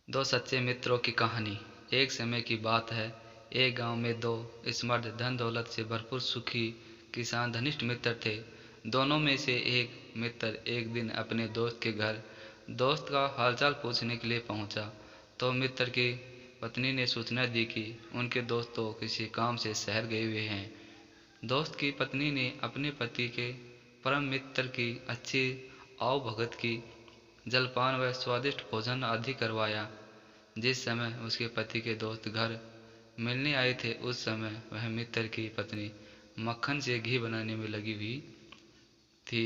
दो सच्चे मित्रों की कहानी। एक समय की बात है। एक गांव में दो स्मर्द धन दौलत से भरपूर सुखी किसान घनिष्ठ मित्र थे। दोनों में से एक मित्र एक दिन अपने दोस्त के घर दोस्त का हालचाल पूछने के लिए पहुंचा तो मित्र की पत्नी ने सूचना दी कि उनके दोस्त तो किसी काम से शहर गए हुए हैं। दोस्त की पत्नी ने अपने पति के परम मित्र की अच्छी आवभगत की, जलपान व स्वादिष्ट भोजन आदि करवाया। जिस समय उसके पति के दोस्त घर मिलने आए थे उस समय वह मित्र की पत्नी मक्खन से घी बनाने में लगी हुई थी।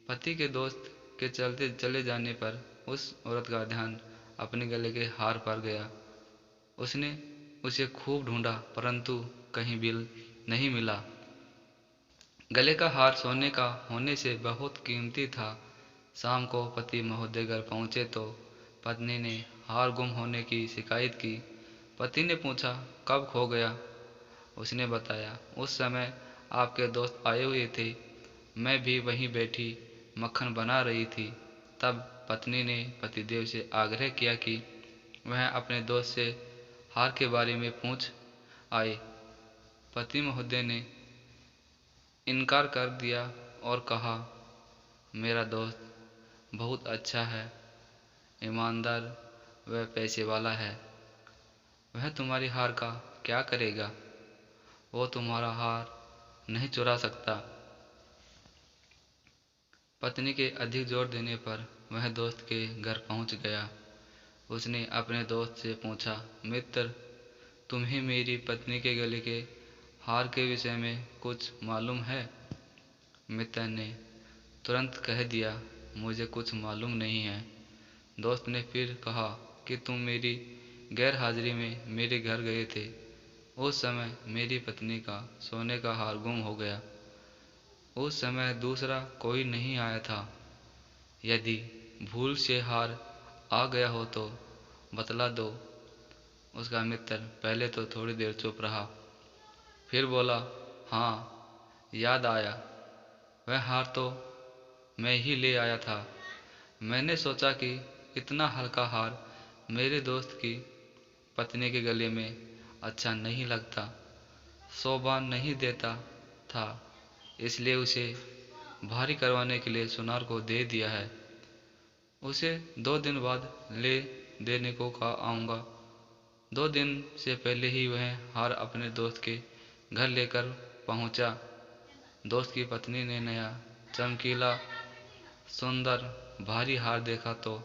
पति के दोस्त के चलते चले जाने पर उस औरत का ध्यान अपने गले के हार पर गया। उसने उसे खूब ढूंढा परंतु कहीं भी नहीं मिला। गले का हार सोने का होने से बहुत कीमती था। शाम को पति महोदय घर पहुंचे तो पत्नी ने हार गुम होने की शिकायत की। पति ने पूछा, कब खो गया? उसने बताया, उस समय आपके दोस्त आए हुए थे, मैं भी वहीं बैठी मक्खन बना रही थी। तब पत्नी ने पतिदेव से आग्रह किया कि वह अपने दोस्त से हार के बारे में पूछ आए। पति महोदय ने इनकार कर दिया और कहा, मेरा दोस्त बहुत अच्छा है, ईमानदार व पैसे वाला है। वह तुम्हारी हार का क्या करेगा? वो तुम्हारा हार नहीं चुरा सकता। पत्नी के अधिक जोर देने पर वह दोस्त के घर पहुंच गया। उसने अपने दोस्त से पूछा, मित्र, तुम्हें मेरी पत्नी के गले के हार के विषय में कुछ मालूम है? मित्र ने तुरंत कह दिया, मुझे कुछ मालूम नहीं है। दोस्त ने फिर कहा कि तुम मेरी गैर हाजिरी में मेरे घर गए थे। उस समय मेरी पत्नी का सोने का हार गुम हो गया। उस समय दूसरा कोई नहीं आया था। यदि भूल से हार आ गया हो तो बतला दो। उसका मित्र पहले तो थोड़ी देर चुप रहा, फिर बोला, हाँ, याद आया। वह हार तो मैं ही ले आया था। मैंने सोचा कि इतना हल्का हार मेरे दोस्त की पत्नी के गले में अच्छा नहीं लगता, शोभा नहीं देता था, इसलिए उसे भारी करवाने के लिए सुनार को दे दिया है। उसे 2 दिन बाद ले देने को कहा आऊँगा। 2 दिन से पहले ही वह हार अपने दोस्त के घर लेकर पहुँचा। दोस्त की पत्नी ने नया चमकीला सुंदर भारी हार देखा तो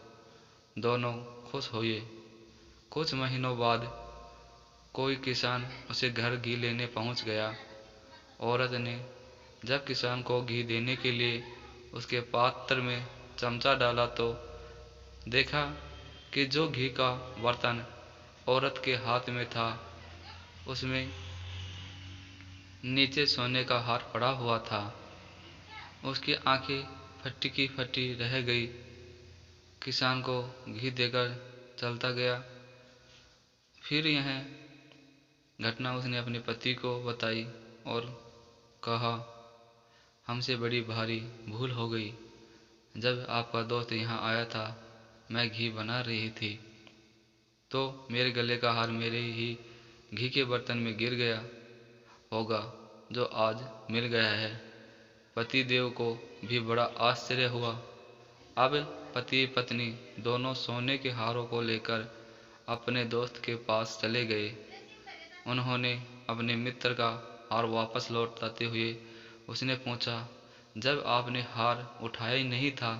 दोनों खुश हुए। कुछ महीनों बाद कोई किसान उसे घर घी लेने पहुंच गया। औरत ने जब किसान को घी देने के लिए उसके पात्र में चमचा डाला तो देखा कि जो घी का बर्तन औरत के हाथ में था उसमें नीचे सोने का हार पड़ा हुआ था। उसकी आंखें फटी की फटी रह गई। किसान को घी देकर चलता गया। फिर यह घटना उसने अपने पति को बताई और कहा, हमसे बड़ी भारी भूल हो गई। जब आपका दोस्त यहाँ आया था, मैं घी बना रही थी तो मेरे गले का हार मेरे ही घी के बर्तन में गिर गया होगा जो आज मिल गया है। पति देव को भी बड़ा आश्चर्य हुआ। अब पति पत्नी दोनों सोने के हारों को लेकर अपने दोस्त के पास चले गए। उन्होंने अपने मित्र का हार वापस लौटाते हुए उसने पूछा, जब आपने हार उठाया ही नहीं था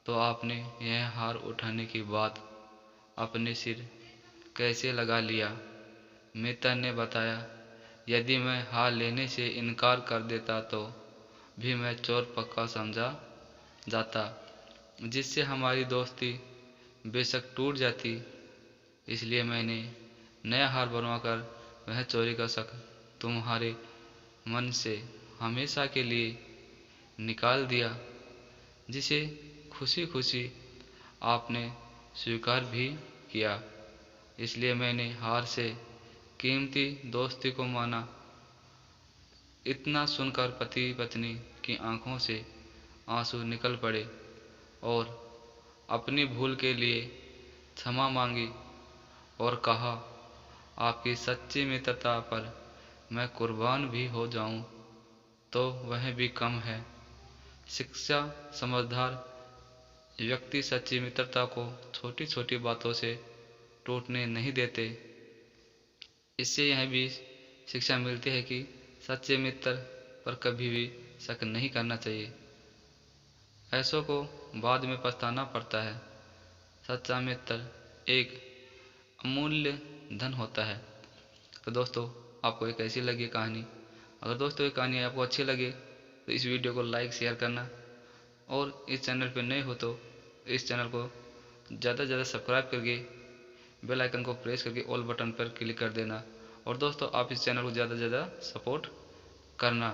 तो आपने यह हार उठाने की बात अपने सिर कैसे लगा लिया? मित्र ने बताया, यदि मैं हार लेने से इनकार कर देता तो भी मैं चोर पक्का समझा जाता, जिससे हमारी दोस्ती बेशक टूट जाती। इसलिए मैंने नया हार बनवाकर वह चोरी का शक तुम्हारे मन से हमेशा के लिए निकाल दिया, जिसे खुशी खुशी आपने स्वीकार भी किया। इसलिए मैंने हार से कीमती दोस्ती को माना। इतना सुनकर पति पत्नी की आंखों से आंसू निकल पड़े और अपनी भूल के लिए क्षमा मांगी और कहा, आपकी सच्ची मित्रता पर मैं कुर्बान भी हो जाऊं तो वह भी कम है। शिक्षा समझदार व्यक्ति सच्ची मित्रता को छोटी छोटी बातों से टूटने नहीं देते। इससे यह भी शिक्षा मिलती है कि सच्चे मित्र पर कभी भी शक नहीं करना चाहिए, ऐसों को बाद में पछताना पड़ता है। सच्चा मित्र एक अमूल्य धन होता है। तो दोस्तों, आपको ये कैसी लगी कहानी? अगर दोस्तों ये कहानी आपको अच्छी लगे तो इस वीडियो को लाइक शेयर करना, और इस चैनल पर नए हो तो इस चैनल को ज़्यादा से ज़्यादा सब्सक्राइब करके बेल आइकन को प्रेस करके ऑल बटन पर क्लिक कर देना। और दोस्तों, आप इस चैनल को ज़्यादा से ज़्यादा सपोर्ट करना।